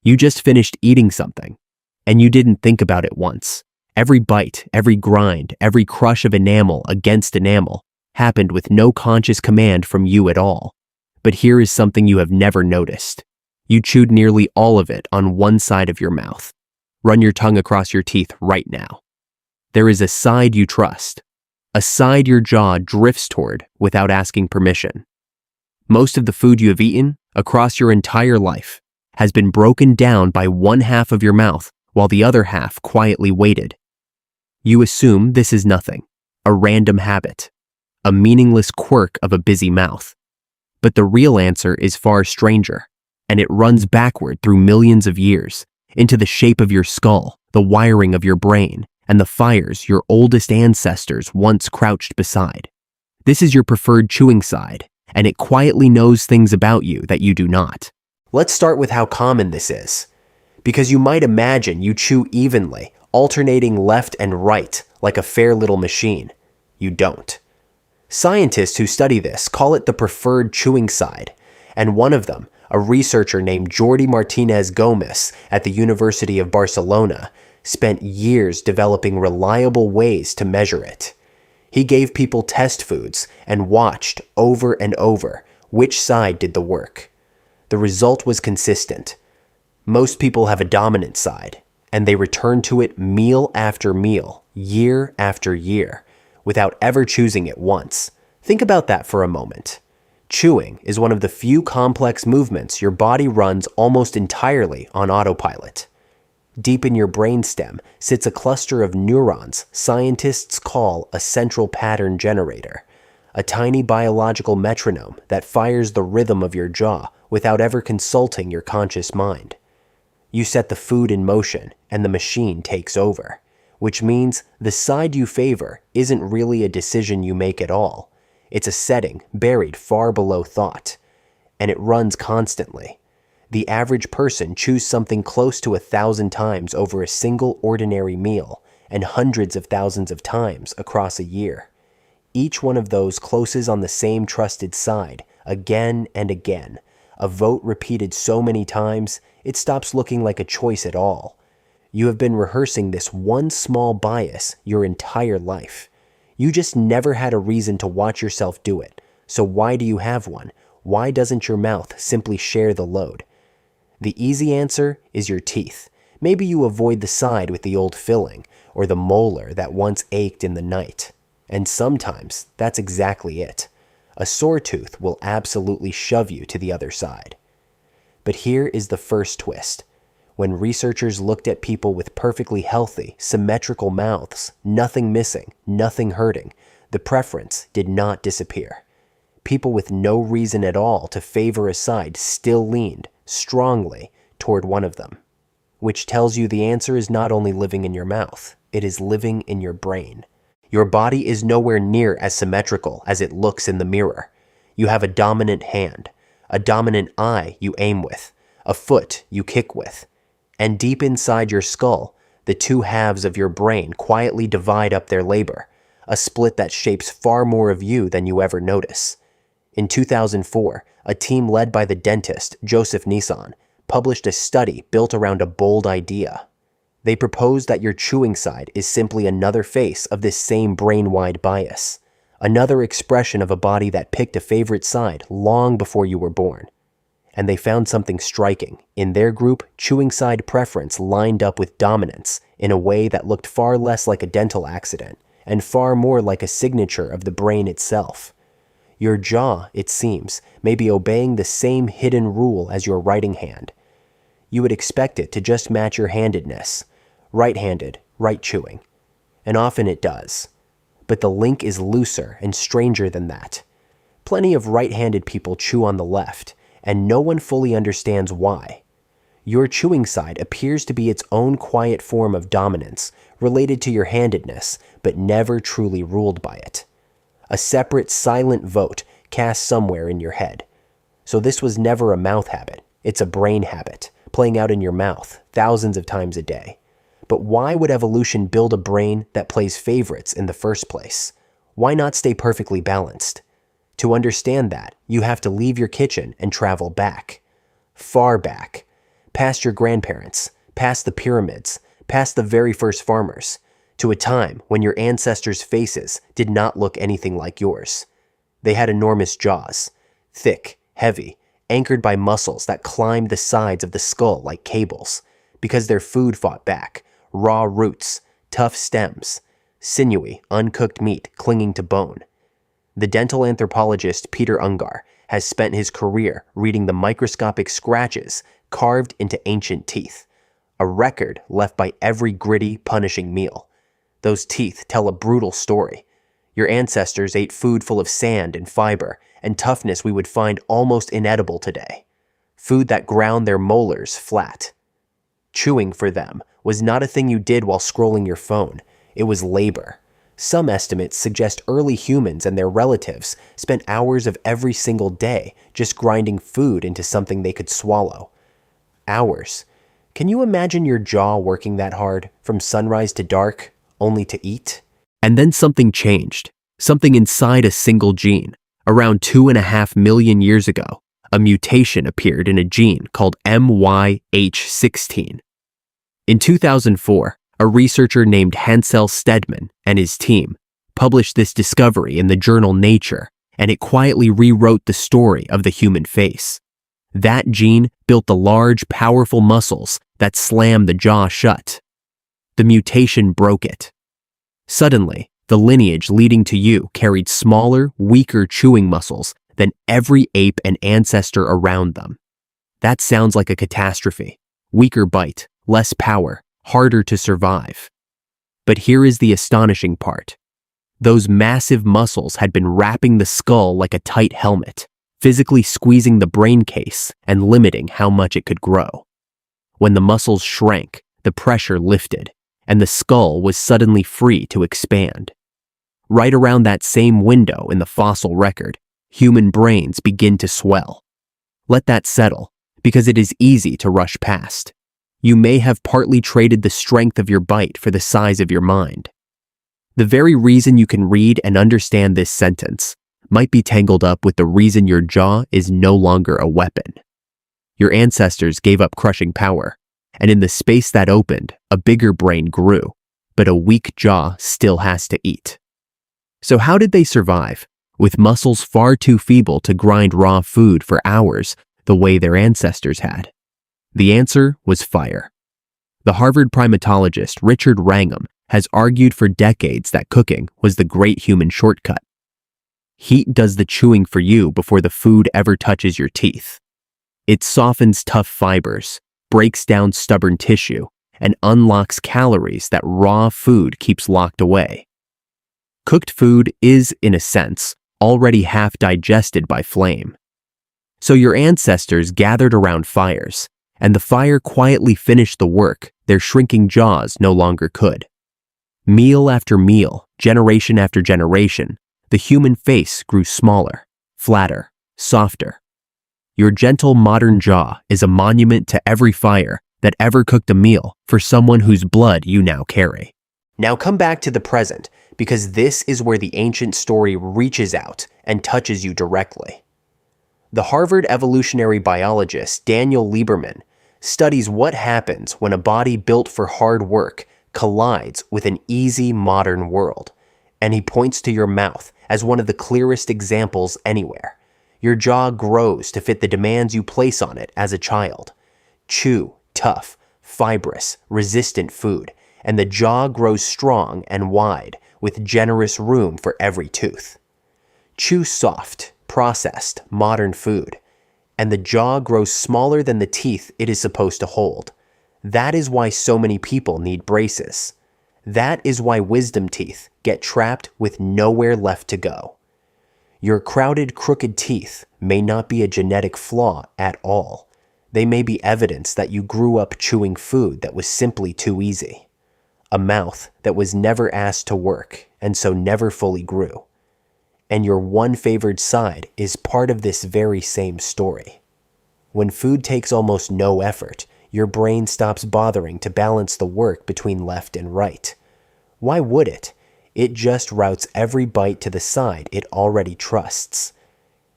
You just finished eating something, and you didn't think about it once. Every bite, every grind, every crush of enamel against enamel happened with no conscious command from you at all. But here is something you have never noticed. You chewed nearly all of it on one side of your mouth. Run your tongue across your teeth right now. There is a side you trust, a side your jaw drifts toward without asking permission. Most of the food you have eaten across your entire life has been broken down by one half of your mouth while the other half quietly waited. You assume this is nothing, a random habit, a meaningless quirk of a busy mouth. But the real answer is far stranger, and it runs backward through millions of years, into the shape of your skull, the wiring of your brain, and the fires your oldest ancestors once crouched beside. This is your preferred chewing side, and it quietly knows things about you that you do not. Let's start with how common this is. Because you might imagine you chew evenly, alternating left and right like a fair little machine. You don't. Scientists who study this call it the preferred chewing side, and one of them, a researcher named Jordi Martinez Gomes at the University of Barcelona, spent years developing reliable ways to measure it. He gave people test foods and watched over and over which side did the work. The result was consistent. Most people have a dominant side, and they return to it meal after meal, year after year, without ever choosing it once. Think about that for a moment. Chewing is one of the few complex movements your body runs almost entirely on autopilot. Deep in your brainstem sits a cluster of neurons scientists call a central pattern generator, a tiny biological metronome that fires the rhythm of your jaw without ever consulting your conscious mind. You set the food in motion, and the machine takes over, which means the side you favor isn't really a decision you make at all. It's a setting buried far below thought, and it runs constantly. The average person chews something close to 1,000 times over a single ordinary meal, and hundreds of thousands of times across a year. Each one of those closes on the same trusted side, again and again. A vote repeated so many times, it stops looking like a choice at all. You have been rehearsing this one small bias your entire life. You just never had a reason to watch yourself do it. So why do you have one? Why doesn't your mouth simply share the load? The easy answer is your teeth. Maybe you avoid the side with the old filling, or the molar that once ached in the night. And sometimes that's exactly it. A sore tooth will absolutely shove you to the other side. But here is the first twist. When researchers looked at people with perfectly healthy, symmetrical mouths, nothing missing, nothing hurting, the preference did not disappear. People with no reason at all to favor a side still leaned, strongly, toward one of them. Which tells you the answer is not only living in your mouth, it is living in your brain. Your body is nowhere near as symmetrical as it looks in the mirror. You have a dominant hand, a dominant eye you aim with, a foot you kick with. And deep inside your skull, the two halves of your brain quietly divide up their labor, a split that shapes far more of you than you ever notice. In 2004, a team led by the dentist Joseph Nissan published a study built around a bold idea. They proposed that your chewing side is simply another face of this same brain-wide bias, another expression of a body that picked a favorite side long before you were born. And they found something striking. In their group, chewing side preference lined up with dominance in a way that looked far less like a dental accident and far more like a signature of the brain itself. Your jaw, it seems, may be obeying the same hidden rule as your writing hand. You would expect it to just match your handedness. Right-handed, right chewing. And often it does. But the link is looser and stranger than that. Plenty of right-handed people chew on the left, and no one fully understands why. Your chewing side appears to be its own quiet form of dominance, related to your handedness, but never truly ruled by it. A separate, silent vote cast somewhere in your head. So this was never a mouth habit. It's a brain habit, playing out in your mouth thousands of times a day. But why would evolution build a brain that plays favorites in the first place? Why not stay perfectly balanced? To understand that, you have to leave your kitchen and travel back. Far back. past your grandparents, past the pyramids, past the very first farmers, to a time when your ancestors' faces did not look anything like yours. They had enormous jaws, thick, heavy, anchored by muscles that climbed the sides of the skull like cables, because their food fought back, raw roots, tough stems, sinewy, uncooked meat clinging to bone. The dental anthropologist Peter Ungar has spent his career reading the microscopic scratches carved into ancient teeth, a record left by every gritty, punishing meal. Those teeth tell a brutal story. Your ancestors ate food full of sand and fiber and toughness we would find almost inedible today. Food that ground their molars flat. Chewing for them was not a thing you did while scrolling your phone. It was labor. Some estimates suggest early humans and their relatives spent hours of every single day just grinding food into something they could swallow. Hours. Can you imagine your jaw working that hard, from sunrise to dark, only to eat? And then something changed. Something inside a single gene. Around 2.5 million years ago, a mutation appeared in a gene called MYH16. In 2004, a researcher named Hansel Stedman and his team published this discovery in the journal Nature, and it quietly rewrote the story of the human face. That gene built the large, powerful muscles that slam the jaw shut. The mutation broke it. Suddenly, the lineage leading to you carried smaller, weaker chewing muscles than every ape and ancestor around them. That sounds like a catastrophe. Weaker bite, less power, harder to survive. But here is the astonishing part. Those massive muscles had been wrapping the skull like a tight helmet, physically squeezing the brain case and limiting how much it could grow. When the muscles shrank, the pressure lifted, and the skull was suddenly free to expand. Right around that same window in the fossil record, human brains begin to swell. Let that settle, because it is easy to rush past. You may have partly traded the strength of your bite for the size of your mind. The very reason you can read and understand this sentence might be tangled up with the reason your jaw is no longer a weapon. Your ancestors gave up crushing power, and in the space that opened, a bigger brain grew, but a weak jaw still has to eat. So how did they survive, with muscles far too feeble to grind raw food for hours the way their ancestors had? The answer was fire. The Harvard primatologist Richard Wrangham has argued for decades that cooking was the great human shortcut. Heat does the chewing for you before the food ever touches your teeth. It softens tough fibers, breaks down stubborn tissue, and unlocks calories that raw food keeps locked away. Cooked food is, in a sense, already half digested by flame. So your ancestors gathered around fires, and the fire quietly finished the work their shrinking jaws no longer could. Meal after meal, generation after generation, the human face grew smaller, flatter, softer. Your gentle modern jaw is a monument to every fire that ever cooked a meal for someone whose blood you now carry. Now come back to the present, because this is where the ancient story reaches out and touches you directly. The Harvard evolutionary biologist Daniel Lieberman studies what happens when a body built for hard work collides with an easy modern world, and he points to your mouth as one of the clearest examples anywhere. Your jaw grows to fit the demands you place on it as a child. Chew tough, fibrous, resistant food, and the jaw grows strong and wide with generous room for every tooth. Chew soft, processed, modern food, and the jaw grows smaller than the teeth it is supposed to hold. That is why so many people need braces. That is why wisdom teeth get trapped with nowhere left to go. Your crowded, crooked teeth may not be a genetic flaw at all. They may be evidence that you grew up chewing food that was simply too easy. A mouth that was never asked to work and so never fully grew. And your one favored side is part of this very same story. When food takes almost no effort, your brain stops bothering to balance the work between left and right. Why would it? It just routes every bite to the side it already trusts.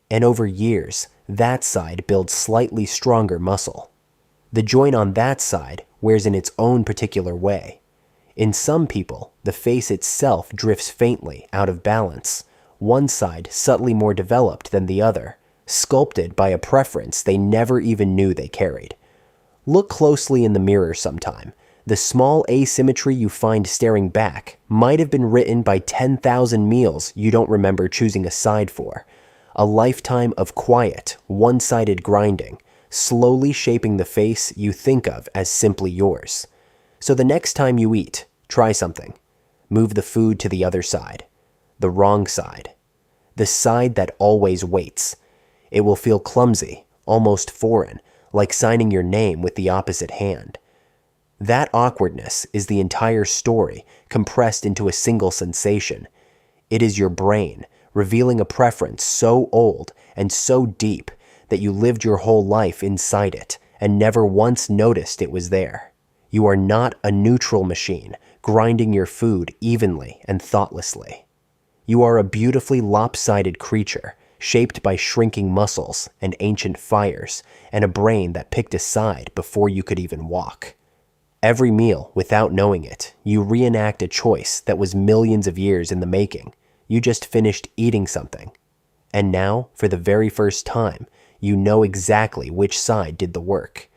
And over years, that side builds slightly stronger muscle. The joint on that side wears in its own particular way. In some people, the face itself drifts faintly out of balance, one side subtly more developed than the other, sculpted by a preference they never even knew they carried. Look closely in the mirror sometime. The small asymmetry you find staring back might have been written by 10,000 meals you don't remember choosing a side for. A lifetime of quiet, one-sided grinding, slowly shaping the face you think of as simply yours. So the next time you eat, try something. Move the food to the other side. The wrong side. The side that always waits. It will feel clumsy, almost foreign, like signing your name with the opposite hand. That awkwardness is the entire story compressed into a single sensation. It is your brain revealing a preference so old and so deep that you lived your whole life inside it and never once noticed it was there. You are not a neutral machine grinding your food evenly and thoughtlessly. You are a beautifully lopsided creature shaped by shrinking muscles and ancient fires and a brain that picked a side before you could even walk. Every meal, without knowing it, you reenact a choice that was millions of years in the making. You just finished eating something. And now, for the very first time, you know exactly which side did the work.